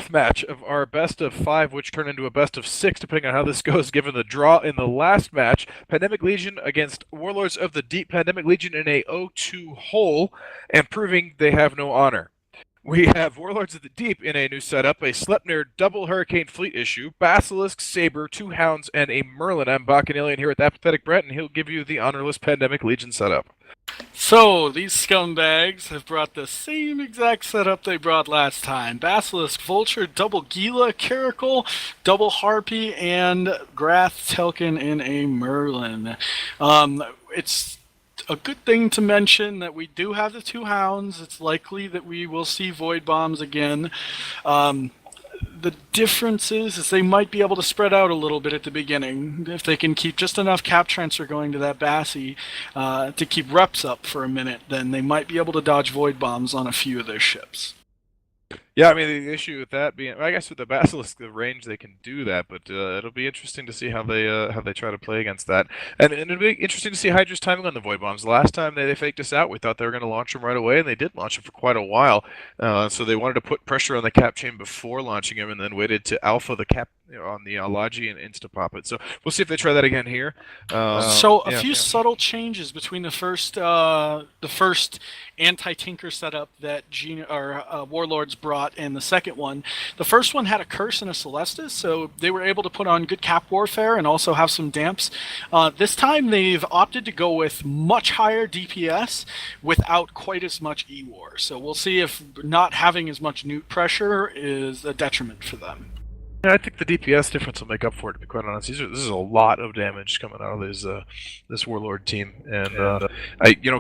4th match of our best of 5, which turned into a best of 6, depending on how this goes, given the draw in the last match. Pandemic Legion against Warlords of the Deep. Pandemic Legion in a 0-2 hole, and proving they have no honor. We have Warlords of the Deep in a new setup, a Sleipnir double Hurricane Fleet issue, Basilisk, Saber, 2 Hounds, and a Merlin. I'm Bacchanalian here with that pathetic Brent, and he'll give you the honorless Pandemic Legion setup. So, these scumbags have brought the same exact setup they brought last time. Basilisk, Vulture, double Gila, Caracal, double Harpy, and Grath Telkin in a Merlin. It's a good thing to mention that we do have the 2 Hounds. It's likely that we will see Void Bombs again. The difference is they might be able to spread out a little bit at the beginning if they can keep just enough cap transfer going to that Bassie to keep reps up for a minute. Then they might be able to dodge Void Bombs on a few of their ships. Yeah, I mean, the issue with that being, I guess with the Basilisk, the range, they can do that, but it'll be interesting to see how they try to play against that. And it'll be interesting to see Hydra's timing on the Void Bombs. Last time they faked us out, we thought they were going to launch them right away, and they did launch them for quite a while. So they wanted to put pressure on the cap chain before launching them, and then waited to alpha the cap on the Logi and insta-pop it. So we'll see if they try that again here. A few subtle changes between the first anti-tinker setup that Warlords brought and the second one. The first one had a Curse and a Celestis, so they were able to put on good cap warfare and also have some damps. This time they've opted to go with much higher DPS without quite as much E-War. So we'll see if not having as much newt pressure is a detriment for them. Yeah, I think the DPS difference will make up for it, to be quite honest. This is a lot of damage coming out of this Warlord team, and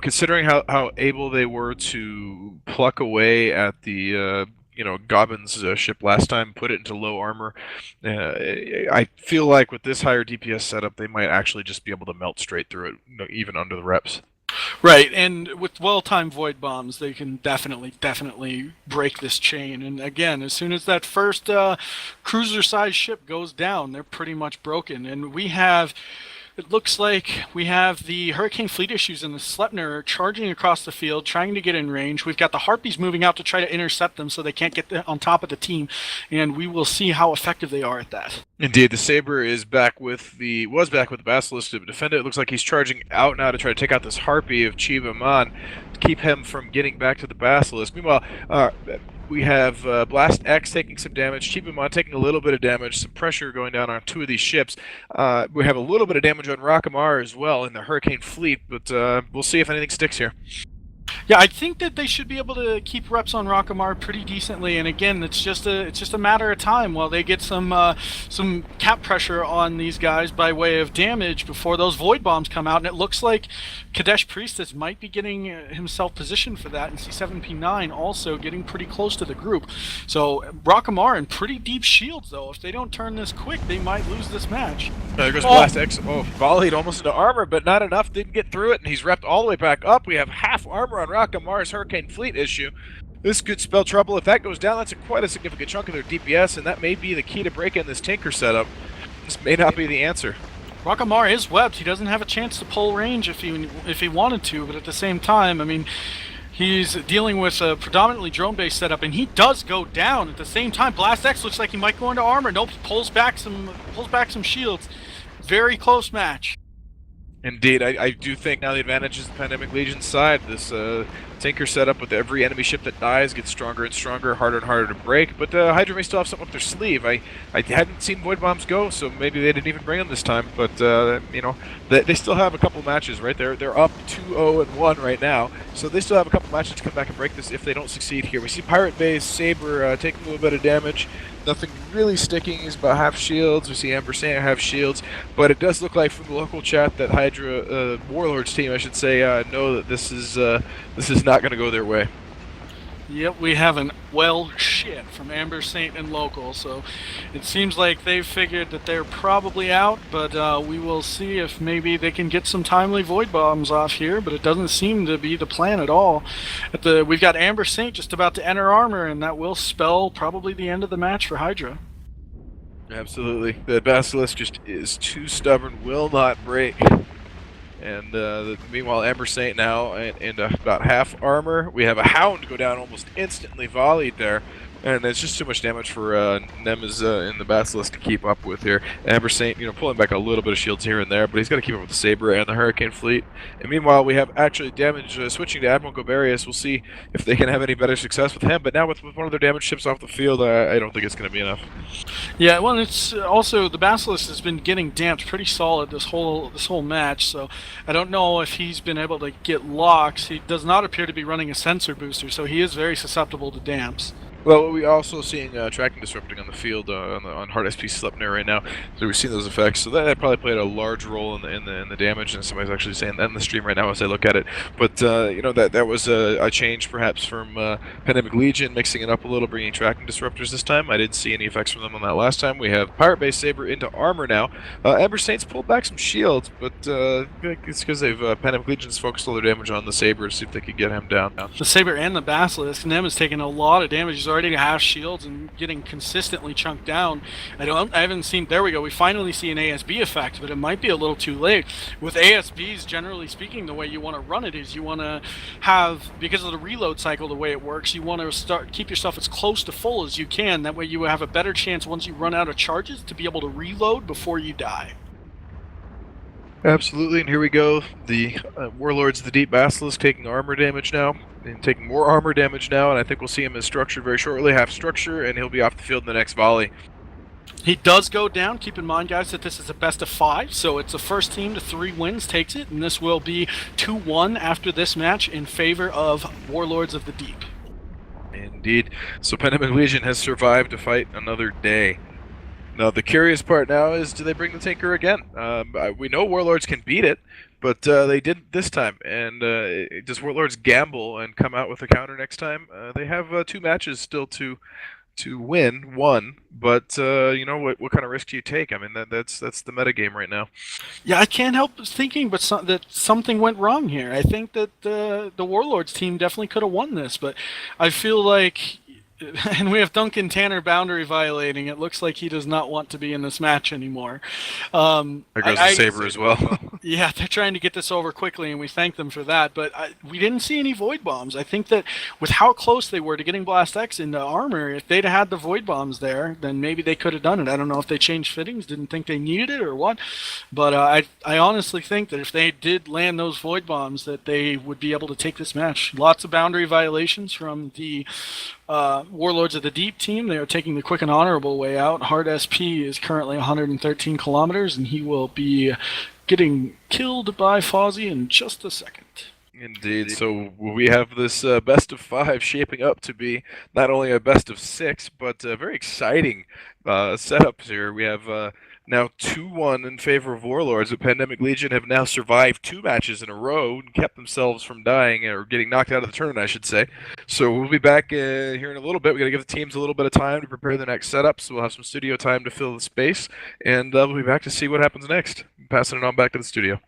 considering how able they were to pluck away at the Gobbin's ship last time, put it into low armor, I feel like with this higher DPS setup, they might actually just be able to melt straight through it, even under the reps. Right, and with well-timed Void Bombs, they can definitely break this chain. And again, as soon as that first cruiser-sized ship goes down, they're pretty much broken. And it looks like we have the Hurricane Fleet issues and the Sleipnir charging across the field, trying to get in range. We've got the Harpies moving out to try to intercept them so they can't get on top of the team, and we will see how effective they are at that. Indeed, the Saber was back with the Basilisk to defend it. It looks like he's charging out now to try to take out this Harpy of Chiba Man to keep him from getting back to the Basilisk. Meanwhile, we have Blast X taking some damage, Chiba-Mon taking a little bit of damage, some pressure going down on 2 of these ships. We have a little bit of damage on Rakamar as well in the Hurricane Fleet, but we'll see if anything sticks here. Yeah, I think that they should be able to keep reps on Rakamar pretty decently, and again, it's just a matter of time while they get some cap pressure on these guys by way of damage before those Void Bombs come out, and it looks like Kadesh Priestess might be getting himself positioned for that, and C7P9 also getting pretty close to the group. So Rakamar in pretty deep shields, though. If they don't turn this quick, they might lose this match. There goes Blast X. Oh, volleyed almost into armor, but not enough. Didn't get through it, and he's repped all the way back up. We have half armor on Rakamar's Hurricane Fleet issue. This could spell trouble. If that goes down, that's quite a significant chunk of their DPS, and that may be the key to breaking this Tinker setup. This may not be the answer. Rakamar is webbed. He doesn't have a chance to pull range if he wanted to, but at the same time, I mean, he's dealing with a predominantly drone-based setup, and he does go down at the same time. Blast X looks like he might go into armor. Nope, he pulls back some shields. Very close match. Indeed, I do think now the advantage is the Pandemic Legion side. This Tinker setup with every enemy ship that dies gets stronger and stronger, harder and harder to break. But Hydra may still have something up their sleeve. I hadn't seen Void Bombs go, so maybe they didn't even bring them this time. But they still have a couple matches, right? They're up 2-0-1 right now, so they still have a couple matches to come back and break this if they don't succeed here. We see Pirate Bay's Saber taking a little bit of damage. Nothing really sticking. He's about half shields. We see Amber Saint half shields, but it does look like from the local chat that Hydra Warlords team, I should say, know that this is not going to go their way. Yep, we have an shit from Amber Saint and local, so it seems like they've figured that they're probably out, but we will see if maybe they can get some timely Void Bombs off here, but it doesn't seem to be the plan at all. We've got Amber Saint just about to enter armor, and that will spell probably the end of the match for Hydra. Absolutely. The Basilisk just is too stubborn, will not break. And meanwhile, Amber Saint now in about half armor. We have a Hound go down almost instantly, volleyed there. And it's just too much damage for Nemes in the Basilisk to keep up with here. Amber Saint, pulling back a little bit of shields here and there, but he's got to keep up with the Saber and the Hurricane Fleet. And meanwhile, we have actually damage switching to Admiral Goberius. We'll see if they can have any better success with him. But now with one of their damage ships off the field, I don't think it's going to be enough. Yeah, well, it's also the Basilisk has been getting damped pretty solid this whole match. So I don't know if he's been able to get locks. He does not appear to be running a sensor booster, so he is very susceptible to damps. Well, we're also seeing tracking disrupting on the field on hard SP Sleipnir right now. So we've seen those effects. So that probably played a large role in the damage. And somebody's actually saying that in the stream right now as I look at it. But that was a change perhaps from Pandemic Legion mixing it up a little, bringing tracking disruptors this time. I didn't see any effects from them on that last time. We have Pirate Base Saber into armor now. Amber Saints pulled back some shields, but it's because they've Pandemic Legion's focused all their damage on the Saber to see if they could get him down. The Saber and the Basilisk, Nem is taking a lot of damage. He's already half shields and getting consistently chunked down. I haven't seen. There we go. We finally see an ASB effect, but it might be a little too late. With ASBs, generally speaking, the way you want to run it is you want to have, because of the reload cycle, the way it works, you want to keep yourself as close to full as you can. That way, you have a better chance once you run out of charges to be able to reload before you die. Absolutely, and here we go. The Warlords of the Deep Basilisk taking armor damage now, and taking more armor damage now, and I think we'll see him as structured very shortly, half structure, and he'll be off the field in the next volley. He does go down. Keep in mind, guys, that this is a best of 5, so it's the first team to 3 wins takes it, and this will be 2-1 after this match in favor of Warlords of the Deep. Indeed. So Pandemic Legion has survived to fight another day. Now, the curious part now is, do they bring the Tinker again? We know Warlords can beat it, but they didn't this time. And does Warlords gamble and come out with a counter next time? They have 2 matches still to win, 1, but what kind of risk do you take? I mean, that's the metagame right now. Yeah, I can't help thinking that something went wrong here. I think that the Warlords team definitely could have won this, but I feel like, and we have Duncan Tanner boundary violating. It looks like he does not want to be in this match anymore. There goes the Saber as well. Yeah, they're trying to get this over quickly, and we thank them for that. But we didn't see any Void Bombs. I think that with how close they were to getting Blast X into armor, if they'd had the Void Bombs there, then maybe they could have done it. I don't know if they changed fittings, didn't think they needed it or what. But I honestly think that if they did land those Void Bombs, that they would be able to take this match. Lots of boundary violations from the Warlords of the Deep team. They are taking the quick and honorable way out. Hard SP is currently 113 kilometers, and he will be getting killed by Fozzie in just a second. Indeed. So we have this best of 5 shaping up to be not only a best of 6, but very exciting setups here. We have now 2-1 in favor of Warlords. The Pandemic Legion have now survived 2 matches in a row and kept themselves from dying, or getting knocked out of the tournament, I should say. So we'll be back here in a little bit. We're going to give the teams a little bit of time to prepare the next setup, so we'll have some studio time to fill the space, and we'll be back to see what happens next. Passing it on back to the studio.